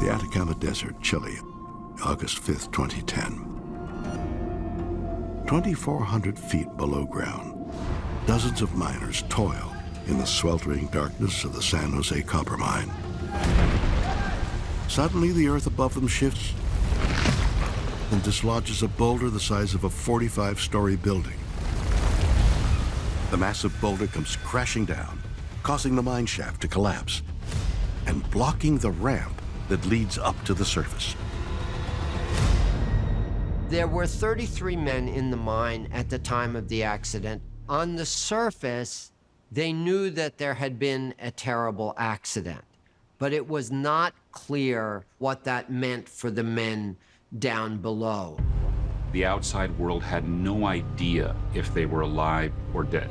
the Atacama Desert, Chile, August 5th, 2010. 2,400 feet below ground, dozens of miners toil in the sweltering darkness of the San Jose copper mine. Suddenly, the earth above them shifts and dislodges a boulder the size of a 45-story building. The massive boulder comes crashing down, causing the mine shaft to collapse and blocking the ramp that leads up to the surface. There were 33 men in the mine at the time of the accident. On the surface, they knew that there had been a terrible accident, but it was not clear what that meant for the men down below. The outside world had no idea if they were alive or dead.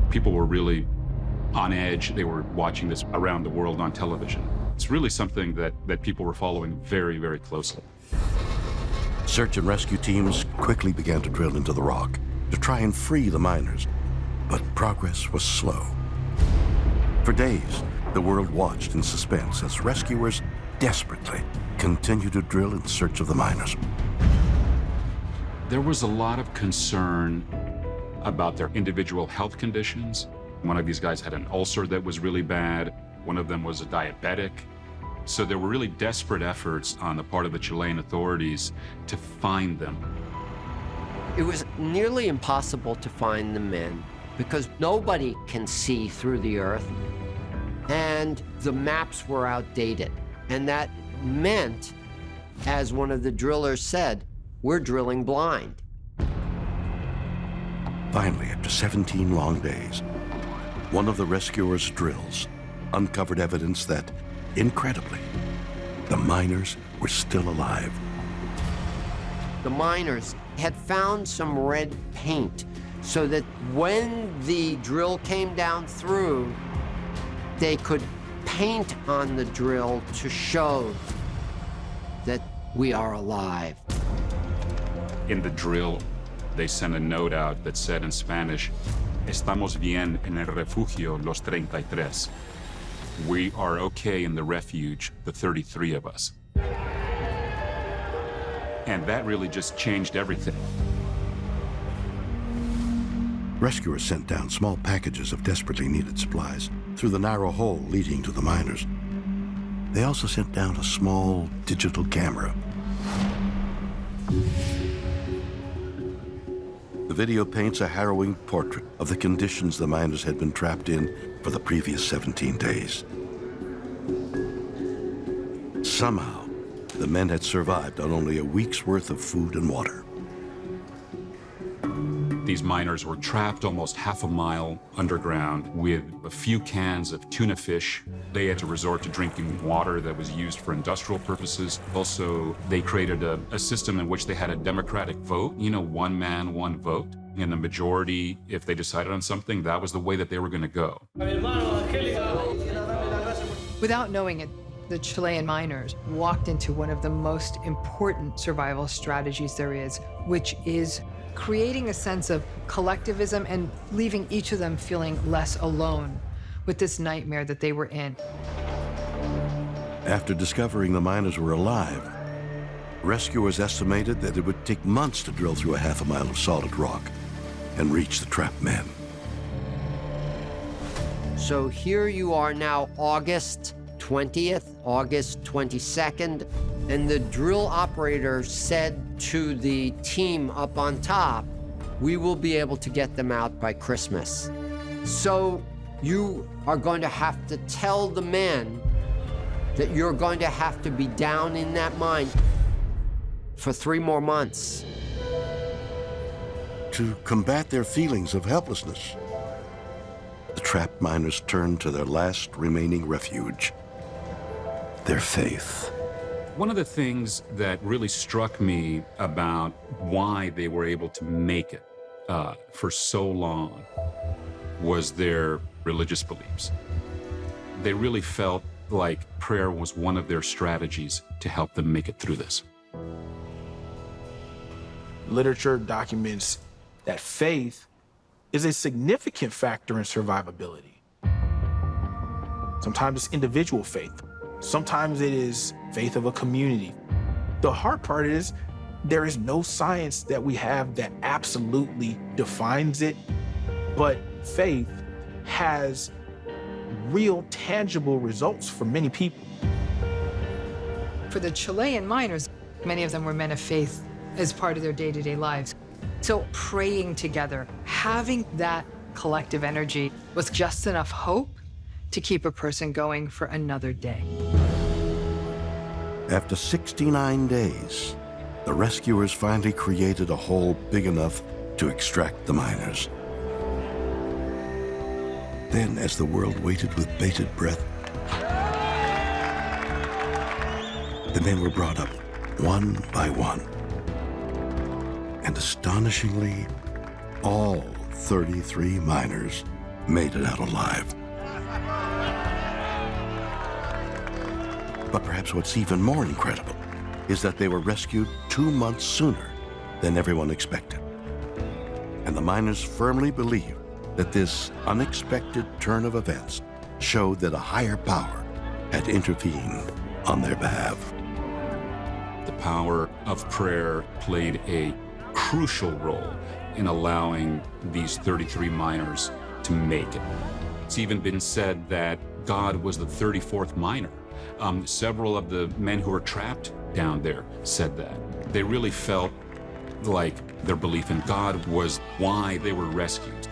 People were really on edge. They were watching this around the world on television. It's really something that people were following very, very closely. Search and rescue teams quickly began to drill into the rock to try and free the miners, but progress was slow. For days, the world watched in suspense as rescuers desperately continued to drill in search of the miners. There was a lot of concern about their individual health conditions. One of these guys had an ulcer that was really bad. One of them was a diabetic. So there were really desperate efforts on the part of the Chilean authorities to find them. It was nearly impossible to find the men because nobody can see through the earth, and the maps were outdated. And that meant, as one of the drillers said, we're drilling blind. Finally, after 17 long days, one of the rescuers' drills uncovered evidence that, incredibly, the miners were still alive. The miners had found some red paint so that when the drill came down through, they could paint on the drill to show that we are alive. In the drill, they sent a note out that said in Spanish, "Estamos bien en el refugio los 33. We are okay in the refuge, the 33 of us." And that really just changed everything. Rescuers sent down small packages of desperately needed supplies through the narrow hole leading to the miners. They also sent down a small digital camera. The video paints a harrowing portrait of the conditions the miners had been trapped in for the previous 17 days. Somehow, the men had survived on only a week's worth of food and water. These miners were trapped almost half a mile underground with a few cans of tuna fish. They had to resort to drinking water that was used for industrial purposes. Also, they created a system in which they had a democratic vote, one man, one vote. And the majority, if they decided on something, that was the way that they were going to go. Without knowing it, the Chilean miners walked into one of the most important survival strategies there is, which is creating a sense of collectivism and leaving each of them feeling less alone with this nightmare that they were in. After discovering the miners were alive, rescuers estimated that it would take months to drill through a half a mile of solid rock and reach the trapped men. So here you are now, August 20th, August 22nd, and the drill operator said to the team up on top, we will be able to get them out by Christmas. So you are going to have to tell the men that you're going to have to be down in that mine for 3 more months. To combat their feelings of helplessness, the trapped miners turned to their last remaining refuge, their faith. One of the things that really struck me about why they were able to make it for so long was their religious beliefs. They really felt like prayer was one of their strategies to help them make it through this. Literature documents that faith is a significant factor in survivability. Sometimes it's individual faith. Sometimes it is faith of a community. The hard part is there is no science that we have that absolutely defines it, but faith has real tangible results for many people. For the Chilean miners, many of them were men of faith as part of their day-to-day lives. So praying together, having that collective energy was just enough hope to keep a person going for another day. After 69 days, the rescuers finally created a hole big enough to extract the miners. Then, as the world waited with bated breath, the men were brought up one by one. And astonishingly, all 33 miners made it out alive. But perhaps what's even more incredible is that they were rescued 2 months sooner than everyone expected. And the miners firmly believe that this unexpected turn of events showed that a higher power had intervened on their behalf. The power of prayer played a crucial role in allowing these 33 miners to make it. It's even been said that God was the 34th miner. Several of the men who were trapped down there said that. They really felt like their belief in God was why they were rescued.